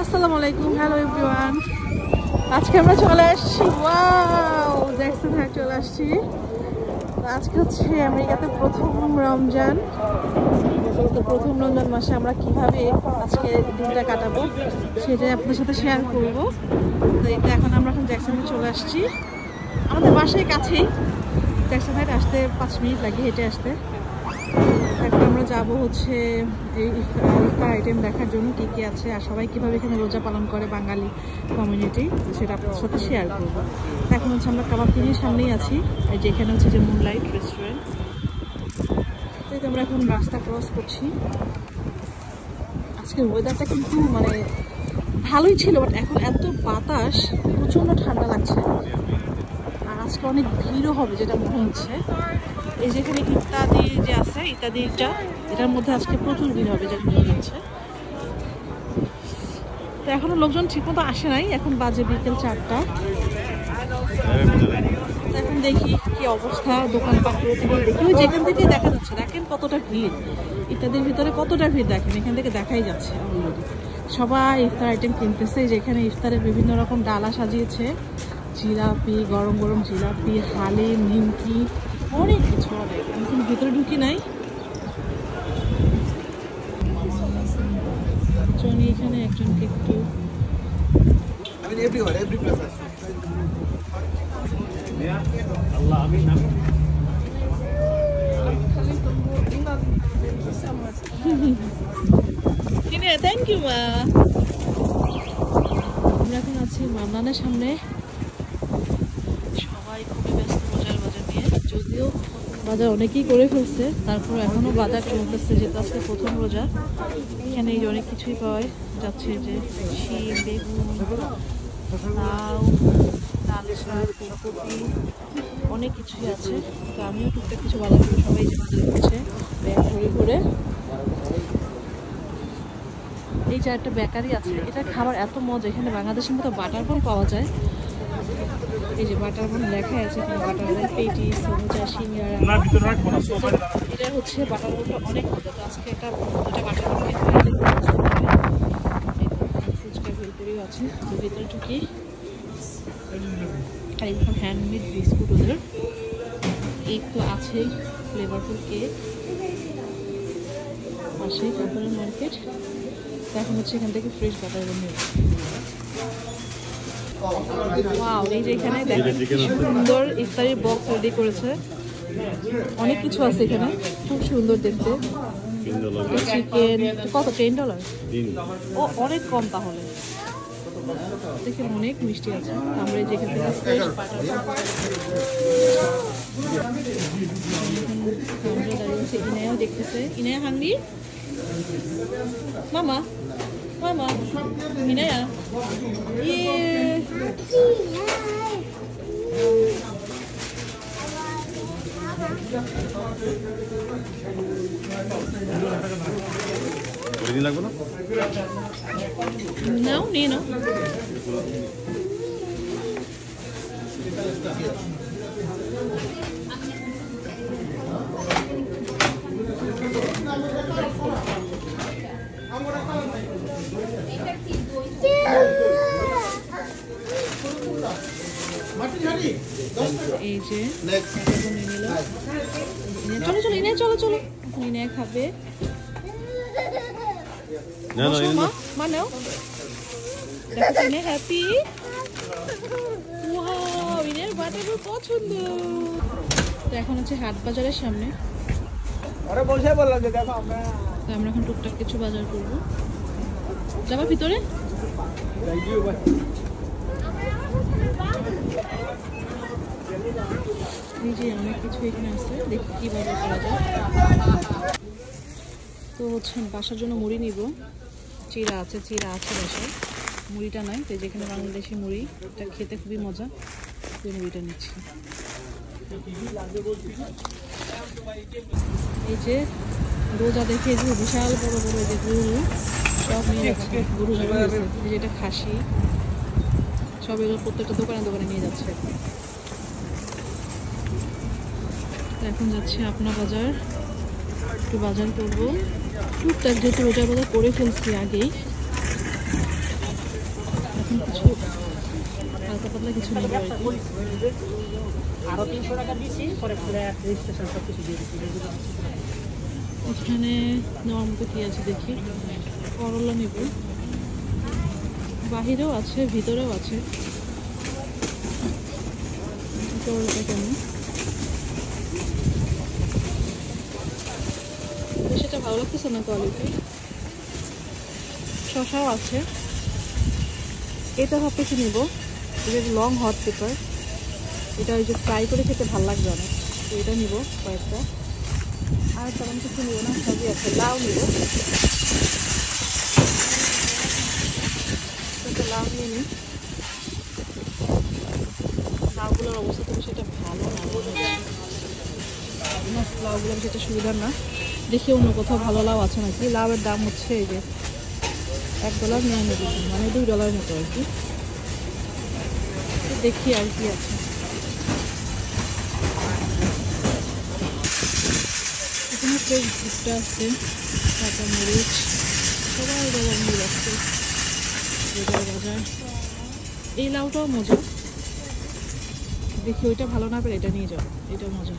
আসসালামু আলাইকুম, hello everyone. আজকে আমরা চলে আসছি, ওয়াও জ্যাকসন হাইট চলে আসছি। আজকে হচ্ছে আমেরিকাতে প্রথম রমজান। তো প্রথম রমজান মাসে আমরা কিভাবে আজকে দিনটা কাটাবো সেটাই আপনাদের সাথে শেয়ার করব। তো এটা আমরা এখন জ্যাকসন হাইট চলে আসছি, আমাদের বাসায় কাছেই। জ্যাকসন হাইট আসতে 5 মিনিট লাগে হেঁটে আসতে। এখন আমরা যাবো হচ্ছে এই ইফতার আইটেম দেখার জন্য কী কী আছে আর সবাই কীভাবে এখানে রোজা পালন করে বাঙালি কমিউনিটি, সেটা আপনাদের সাথে শেয়ার করবো। এখন হচ্ছে আমরা কাবাব কিনির সামনেই আছি, আর যেখানে হচ্ছে যে মুনলাইট রেস্টুরেন্ট। তো আমরা এখন রাস্তা ক্রস করছি। আজকের ওয়েদারটা কিন্তু মানে ভালোই ছিল, বাট এখন এত বাতাস, প্রচণ্ড ঠান্ডা লাগছে। আর আজকে অনেক ভিড়ও হবে যেটা মনে হচ্ছে। এই যেখানে ইত্যাদি যে আছে, ইত্যাদিটা এটার মধ্যে আজকে প্রচুর ভিড় হবে যেটা মনে হচ্ছে। তো এখনো লোকজন ঠিকমতো আসে নাই, এখন বাজে বিকেল 4টা। এখন দেখি কি অবস্থা দোকানপাটগুলো থেকে, দেখি ওই যেখান থেকে দেখা যাচ্ছে, দেখেন কতটা ভিড়, ইত্যাদির ভিতরে কতটা ভিড় দেখেন, এখান থেকে দেখাই যাচ্ছে অলরেডি। সবাই ইফতার আইটেম কিনতেছে, যেখানে ইফতারে বিভিন্ন রকম ডালা সাজিয়েছে, জিলাপি, গরম গরম জিলাপি, হালিম, নিমকি, অনেক কিছু, অনেক। আমি কিন্তু ভিতরে ঢুকি নাই, এখানে একজনকে একটু থ্যাংক ইউ মা। আমরা এখন আছি মান্নানের সামনে, সবাই খুবই ব্যস্ত বাজার নিয়ে। যদিও বাজার অনেকেই করে ফেলছে, তারপর এখনো বাজার চলতেছে, যেহেতু আজকে প্রথম রোজা। এখানে অনেক কিছুই পাওয়া যাচ্ছে, যে শিম, বেগুন, লাউ, লাল শাক, ফুলকপি, অনেক কিছুই আছে। তো আমিও টুকটাক কিছু বাজার করি, সবাই যে বাজার করছে ব্যাগ ঘুরে ঘুরে। এই যে একটা বেকারি আছে, এটার খাবার এত মজা, এখানে বাংলাদেশের মতো বাটার বন পাওয়া যায়। এই যে বাটার বন লেখা আছে, এখানে বাটার বন, পেটি, সমুচা, সিঙ্গারা। এটা হচ্ছে বাটার বনটা অনেক মজা। তো আজকে দুটা বাটার বন ফুচকা ভেলপুরিও আছে। তো ভিতরে ঢুকি, আর এরকম হ্যান্ডমেড বিস্কুট ওদের, এই তো আছেই ফ্লেভারফুল কেক, পাশেই কাপড়ের মার্কেট। এখন হচ্ছে এখান থেকে ফ্রেশ বাটার বন নেব। ওয়াও, এই যে এখানে দেখেন সুন্দর ইফতারি বক্স রেডি করেছে, অনেক কিছু আছে এখানে, খুব সুন্দর দেখতে। চিকেন কত? $10? ও অনেক কম তাহলে। দেখেন অনেক মিষ্টি আছে। আমরা এই যে এখান থেকে ফ্রেশ বাটার দাঁড়িয়েছে, ইনায়াও দেখতেছে। ইনায়া হাঙ্গি? মামা মামা ইনায়া, ইয়ে লাগবে না, নাও নিয়ে নাও। এই যে চলো চলো ইনে, চলো চলো ইনে খাবে। মা নাও, দেখো ইনে হ্যাপি। ওয়াও, ইনের বাটার পছন্দ। তো এখন হচ্ছে হাট বাজারের সামনে, আমরা এখন টুকটাক কিছু বাজার করবো। যাবা ভিতরে? এই যে অনেক কিছু এখানে আছে, দেখি কি বাজার করা যায়। তো হচ্ছে বাসার জন্য মুড়ি নিব, চিড়া আছে বাসায়, মুড়িটা নাই। তো যেখানে বাংলাদেশি মুড়ি, এটা খেতে খুবই মজা, ওই মুড়িটা নিচ্ছি। এই যে রোজা দেখে যে বিশাল বড় বড় যে গরু সব নিয়ে যাচ্ছে, গরু যেটা খাসি, সব এগুলো প্রত্যেকটা দোকানে নিয়ে যাচ্ছে। এখন যাচ্ছি আপনা বাজার, একটু বাজার করবো টুকটাক, যেহেতু রোজার বাজার করে ফেলছি আগেই। এখন কিছু হালকা পাতলা কিছু নেব আর কি। আরো 300 টাকা দিছি, পরে রেজিস্ট্রেশন সব কিছু দিয়ে দিচ্ছি। এখানে নেওয়ার মতো কি আছে দেখি। করলা নেব, বাহিরেও আছে ভিতরেও আছে। করলাটা কেমন, সেটা ভালো লাগতেছে না কোয়ালিটি। শসাও আছে, এটা ভাবতেছি নিব। এটা লং হট পেপার, এটা ওই যে ফ্রাই করে খেতে ভালো লাগবে অনেক, তো এটা নিব কয়েকটা। আর তেমন কিছু নিব না, সবই আছে। লাউ নিব, লাউ নিয়ে নিই। লাউগুলোর অবস্থা তো সেটা ভালো না, লাউগুলো সেটা সুবিধার না। দেখি অন্য কোথাও ভালো লাউ আছে নাকি। লাউয়ের দাম হচ্ছে এই যে $1.99, মানে $2 মতো আর কি। দেখি আর কি আছে। এখানে ফ্রেশ ভুট্টা আছে, কাঁচা মরিচ, সবাই বাজার মিল আছে। বাজার এই লাউটাও মজা, দেখি ওইটা ভালো না পেলে এটা নিয়ে যাও, এটা মজা।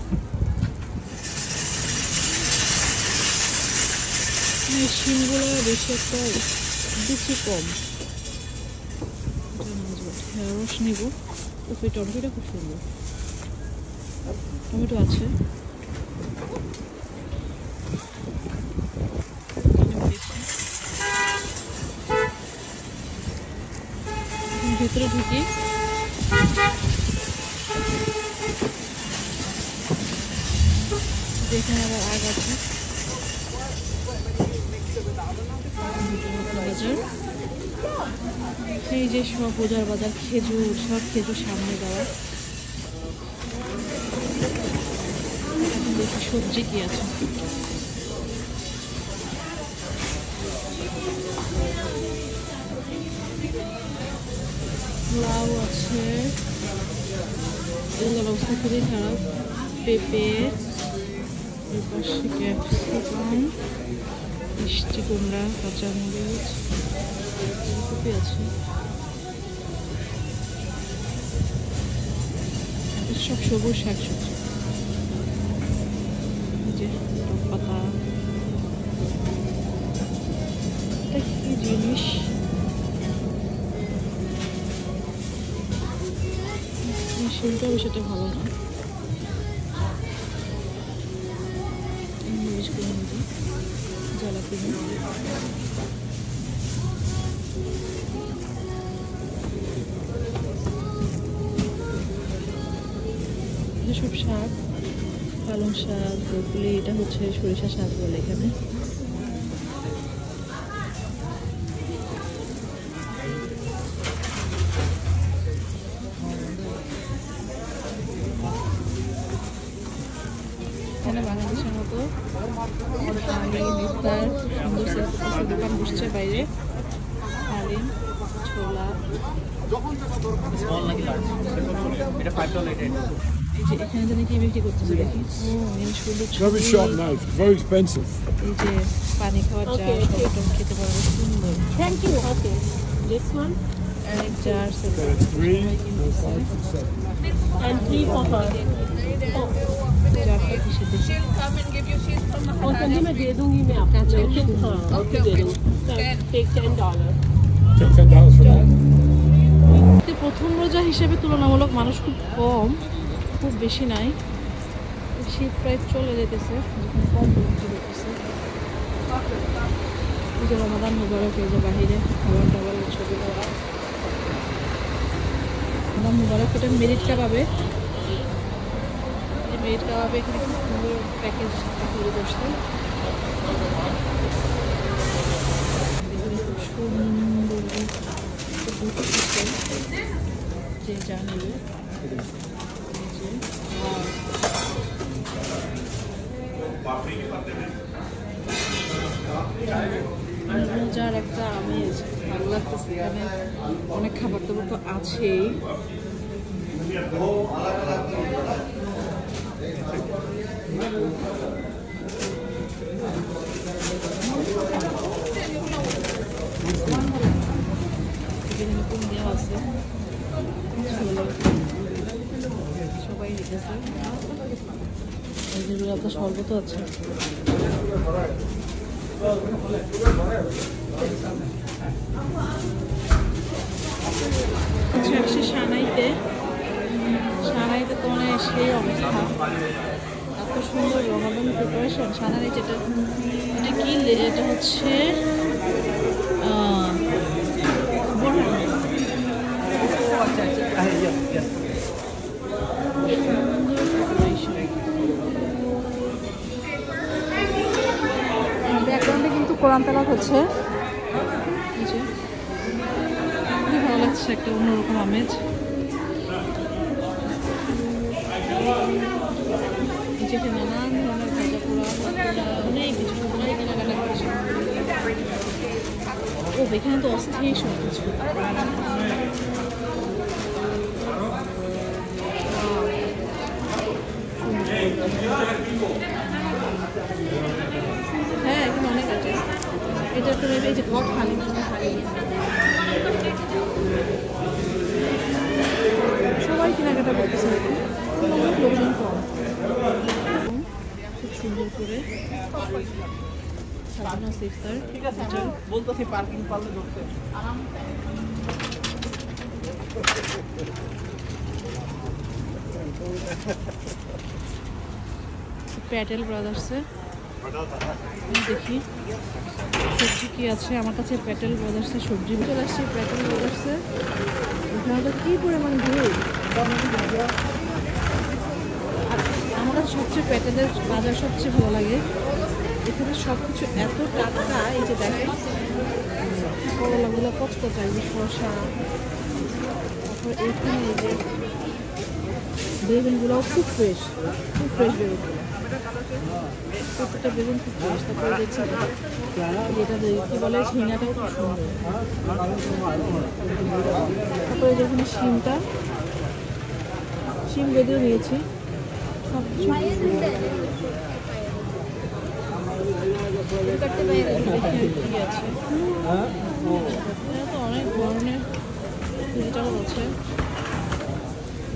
শিমগুলো বেশি একটা বেশি কম, রস নিব। ওই টমেটোটা খুব সুন্দর, টমেটো আছে। ভেতরে ঢুকি, যেখানে আবার আগ আছে। এই যে সব পূজার বাজার, খেজুর, সব খেজুর সামনে দেওয়া। দেখি সবজি কি আছে। লাউ আছে, এগুলোর অবস্থা খুবই খারাপ। পেঁপে, ক্যাপসিকাম, মিষ্টি কুমড়া, কাঁচামরিচ, ফুলকপি আছে। সব সবুজ শাকসবজি, যে পাতা। এটা কি জিনিস, শিলটা বিষয়টা ভালো না। মরিচগুলো নিবি, জ্বালাপি নিবি। সব শাক, পালং শাক, ব্রকলি, এটা হচ্ছে সরিষা শাক বলে এখানে। এখানে বাংলাদেশের মতো সুন্দর দোকান বসছে বাইরে। হালিম, ছোলা, এখানে জানি কি বিক্রি করতেছে দেখি। Very sharp knife, very expensive. এই যে পানি খাওয়ার জার, সব খেতে পারবে, সুন্দর। Thank you. Okay. This one অনেক জার, 3, 4, 5, 6, 7. and 3 for her. জারটা কিসে দেখি। और संजय मैं दे दूंगी, मैं आपको okay दे दूंगी। Take $10. Take $10 for that. প্রথম রোজা হিসেবে তুলনামূলক মানুষ খুব কম, খুব বেশি নাই। শীত প্রায় চলে যেতেছে, যখন কম বিক্রি হতেছে। এই যে রমাদান মুবারক, এই যে বাহিরে খাবার দাবারের ছবি দেওয়া। রমাদান মুবারক, এটা মেরিট কাবাবে। মেরিট কাবাবে এখানে খুব সুন্দর প্যাকেজ তৈরি করছে। খুব সুন্দর যে যা নেবে। মজার একটা আমেজ, ভালো লাগতেছে। এখানে অনেক খাবার দাবার তো আছেই। হুকুম দেওয়া আছে সবাই রেখেছে আপনার শরবত আছে আসছি সানাইতে তো মানে সেই অবস্থা এত সুন্দর রমাদান প্রিপারেশন সানাই যেটা এটা কি এটা হচ্ছে ব্যাকগ্রাউন্ডে কিন্তু কোরআন তেলাওয়াত হচ্ছে খুবই ভালো লাগছে একটা অন্যরকম আমেজ যেখানে নানান ধরনের ভাজা পোড়া অনেক কিছু সবাই কেনাকাটা করছে ও এখানে তো অস্থির সব কিছু হ্যাঁ এখানে অনেক আছে এটা তো এই যে ঘট খালি সবাই কেনাকাটা করতেছে লোকজন কম খুব সুন্দর করে সাজানো আছে ইফতার ঠিক আছে বলতেছি পার্কিং পারলে ধরতে প্যাটেল ব্রাদার্সে দেখি সবজি কি আছে আমার কাছে প্যাটেল ব্রাদার্সে সবজি চলে আসছে প্যাটেল ব্রাদার্সে এখানে তো কি পরিমাণ ভিড় আমার কাছে সবচেয়ে প্যাটেলের বাজার সবচেয়ে ভালো লাগে এখানে সব কিছু এত টাটকা এই যে দেখেন করলাগুলো কচকচা এই যে শসা তারপর এখানে এই যে বেগুনগুলোও খুব ফ্রেশ বেগুনগুলো প্রত্যেকটা বেগুন খুব ফ্রেশ তারপরে দেখছি যেটা কি বলে ঝিঙাটাও খুব সুন্দর তারপরে যেখানে শিম বেঁধেও নিয়েছি সব কিছু আছে তো অনেক ধরনের ভেজিটেবল আছে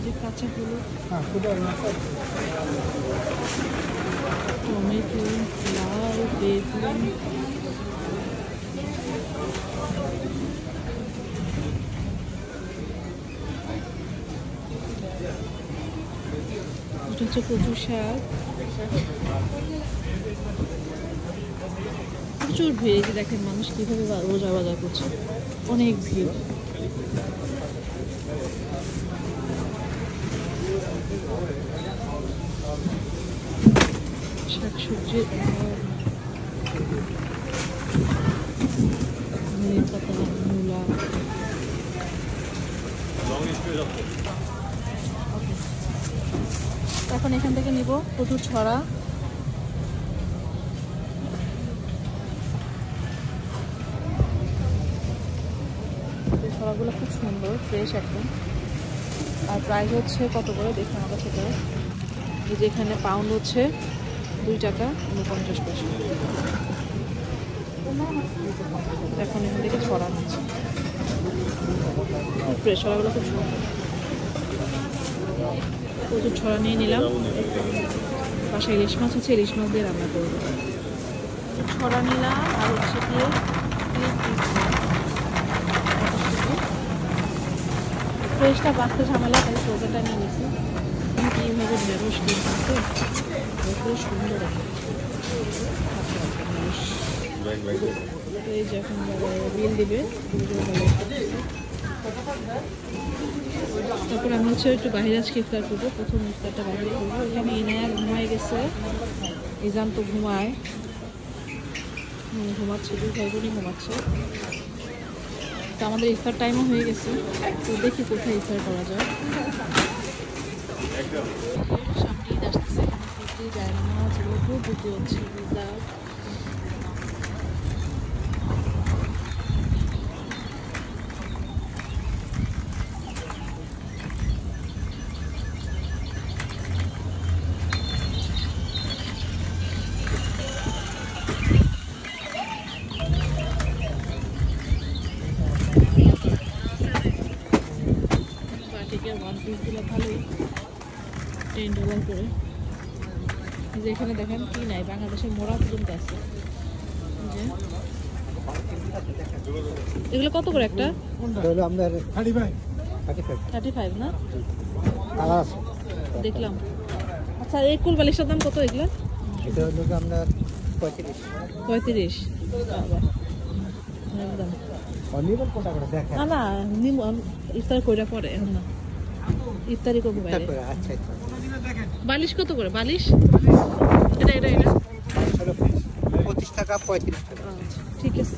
যে কাঁচা হলুদ টমেটো লাউ বেগুন এটা হচ্ছে কচু শাক প্রচুর ভিড় এই যে দেখেন মানুষ কিভাবে রোজা বাজার করছে অনেক ভিড় শাকসবজির ধনে পাতা মূলা এখন এখান থেকে নিব প্রচুর ছড়া ছড়াগুলো খুব সুন্দর ফ্রেশ একদম আর প্রাইস হচ্ছে কত করে দেখুন আমার কাছে এই যে এখানে পাউন্ড হচ্ছে 2 টাকা 49 পয়সা এখন এখান থেকে ছড়া নিচ্ছে ফ্রেশ ছড়াগুলো খুব সুন্দর প্রচুর ছড়া নিয়ে নিলাম পাশে ইলিশ মাছ হচ্ছে ইলিশ মাছ দিয়ে রান্না করবো ছড়া নিলাম আর হচ্ছে দিয়ে ফ্রেশটা বাঁচতে ঝামেলা তাই সোজাটা নিয়ে নিয়েছি এইভাবে ঢেঁড়স কিনতে খুব সুন্দর এই যে এখন বিল দিবে তারপর আমি হচ্ছে একটু বাইরে আজকে ইফতার করবো প্রথম ইফতারটা বাইরে করবো এখানে ইনায়া ঘুমায় গেছে ইজান তো ঘুমাচ্ছে 2 ভাই বোনই ঘুমাচ্ছে তো আমাদের ইফতার টাইমও হয়ে গেছে তো দেখি কোথায় ইফতার করা যায় সামনে ঈদ আসতেছে এখানে প্রতি যায় না খুব বুঝতে হচ্ছে পিসগুলো ভালোই, $10 করে। যে এখানে দেখেন কি নাই, বাংলাদেশের মোড়া পর্যন্ত আছে। এগুলো কত করে একটা? 35 না? দেখলাম। আচ্ছা এই কুল বালিশের দাম কত এগুলো? এটা হলো আপনার 35। একদম অনিবল কোটা করে দেখেন। না ইফতার কইরা পরে এখন না, ইফতারি করবো বাইরে। আচ্ছা বালিশ কত করে বালিশ? এটা 25 টাকা 35 টাকা। ঠিক আছে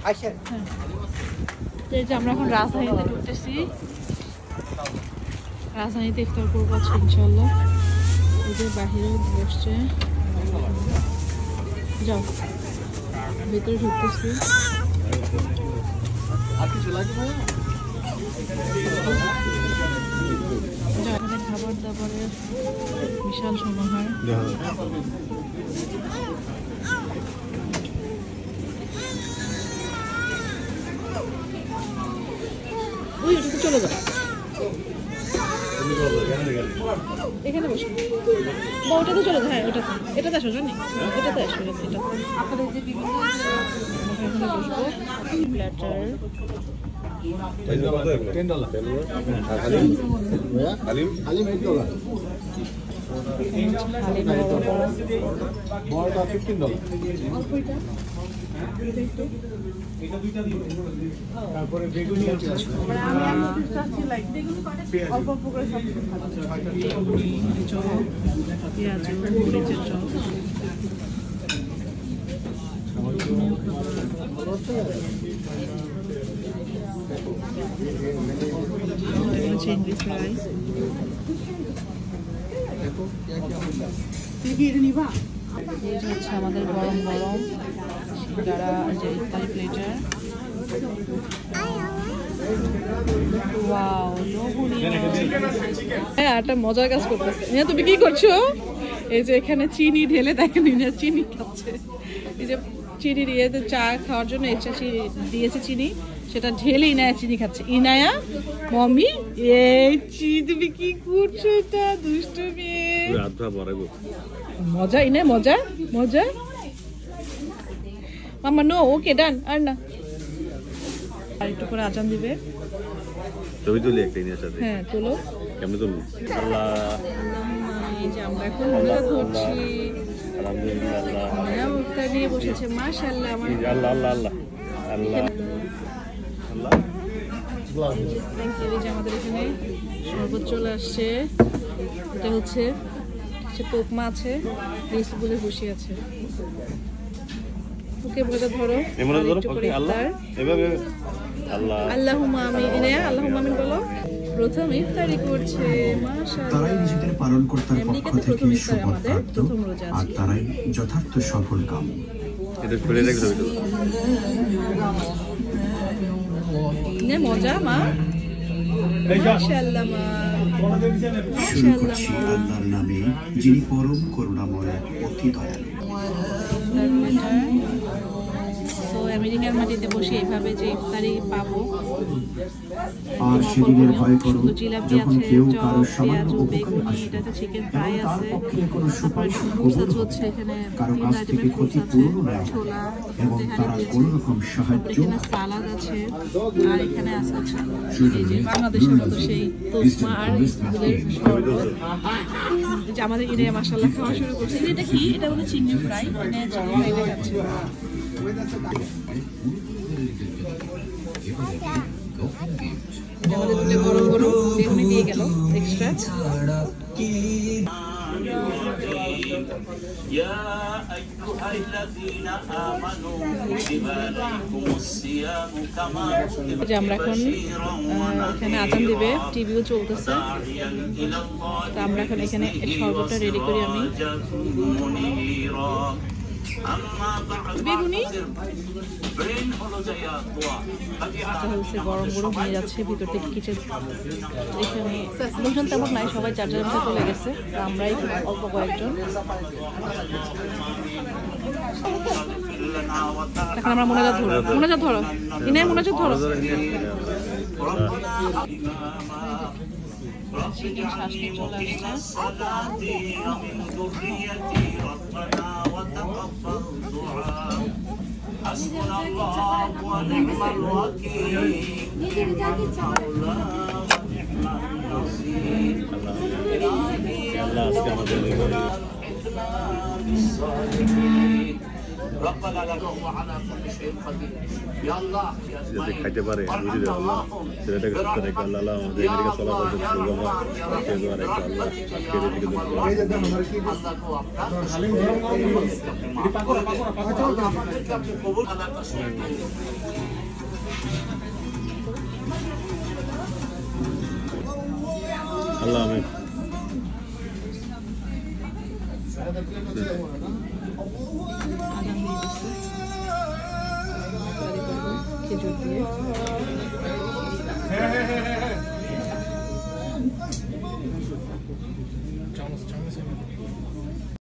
আচ্ছা হ্যাঁ। এই যে আমরা এখন রাজধানীতে ঢুকতেছি, রাজধানীতে ইফতার করবো আজকে ইনশাল্লাহ। এই যে বাহিরেও বসছে, যাও ভিতরে ঢুকতেছি। এখানে খাবার দাবারের বিশাল সমাহার। ওই ওটাতে চলে যাও, এখানে বসো বা ওটাতে চলে যাও। হ্যাঁ ওটাতে, এটাতে আসো জানি, এটাতে আসো, এটা আপনাদের যে বিভিন্ন এখানে বসবো। প্ল্যাটার তারপরে বেগুনি আছে, চিংড়ি ফ্রাই। এই যে হচ্ছে আমাদের গরম গরম সিঙ্গারা, যে ইফতারি প্লেটার। ওয়াও হ্যাঁ, একটা মজার কাজ করতেছে। তুমি কি করছো? এই যে এখানে চিনি ঢেলে দেখেন, চিনি খাচ্ছে। এই যে চিনি দিয়ে চা খাওয়ার জন্য এটা দিয়েছে চিনি, সেটা ঢেলে ইনায়া চিনি খাচ্ছে। ইনায়া মমি এই তুমি কি করছো? এটা দুষ্ট মেয়ে। মজা ইনায়া, মজা মজা। মামা নো, ওকে ডান, আর না। আর একটু করে আজান দিবে। ছবি তুলি একটা ইনার সাথে। হ্যাঁ তোলো। কেমনে তুলবো? আল্লাহ এই যে আমরা এখন রোজা ধরছি। আলহামদুলিল্লাহ। ইনায়া ইফতার নিয়ে বসেছে। মাশাআল্লাহ। আমার আল্লাহ আল্লাহ আল্লাহ আল্লাহ আল্লাহ। এই যে আমাদের এখানে শরবত চলে আসছে। এটা হচ্ছে পোকমা আছে, রিসগুলো বসে আছে। ওকে বলে ধরো, এমন ধরো। ওকে আল্লাহ এভাবে আল্লাহ আল্লাহুম্মা আমিন। ইনায়া আল্লাহুম্মা আমিন বলো। প্রথম ইফতারি করছে মাশাআল্লাহ। তারাই নিজেদের পালনকর্তার পক্ষ থেকে সুবর্ণার্থ, আর তারাই যথার্থ সফল কাম। এটা খুলে রেখে দাও। নে মজা মা, মাশাআল্লাহ মা। শুরু করছি আল্লাহর নামে, যিনি পরম করুণাময়, অতি দয়ালু। তো আমেরিকার মাটিতে বসে এইভাবে যে ইফতারি পাবো, আর সেদিনের ভয় করো জিলাপি যখন আছে, কেউ চপ, কারো সামান্য পেঁয়াজ, উপকারে বেগুনি, আসবে এটাতে চিকেন এবং ফ্রাই তার আছে, পক্ষে কোনো তারপরে সুপারিশ ফ্রুটস কবুল হচ্ছে এখানে, কারো 3 কাছ থেকে আইটেমের ফ্রুটস আছে, ক্ষতিপূরণ নেওয়া ছোলা, এবং তারা কোনো রকম সাহায্য। এখানে সালাদ আছে, আর এখানে আছে এই যে বাংলাদেশের মতো সেই তোফমা আর স্কুলের শরবত। যে আমাদের ইনায়া মাশাআল্লাহ খাওয়া শুরু করছে। এটা কি? এটা হলো চিংড়ি ফ্রাই। ইনায়া চিংড়ি ফ্রাইটা খাচ্ছে। আমাদের দুটো গরম গরম বেগুনি দিয়ে গেল এক্সট্রা। যে আমরা এখন এখানে আজান দিবে, টিভিও চলতেছে। তো আমরা এখন এখানে শরবতটা রেডি করি। আমি বেগুনি হচ্ছে গরম গরম হয়ে যাচ্ছে ভিতর থেকে। কিচেন এখানে লোকজন তেমন নাই, সবাই যার যার মধ্যে চলে গেছে। আমরাই অল্প কয়েকজন। এখন আমরা মোনাজাত ধরো, মোনাজাত ধরো, ইনাই মোনাজাত ধরো। যাতে খাইতে পারে বুঝলি আল্লাহ ছেলেটাকে সুস্থ রেখে আল্লাহ আল্লাহ আমাদের এদিকে চলাচল সুগম হয় সে দোয়া রেখে আল্লাহ আজকে এদিকে আল্লাহ আমিন খেজুর দিয়ে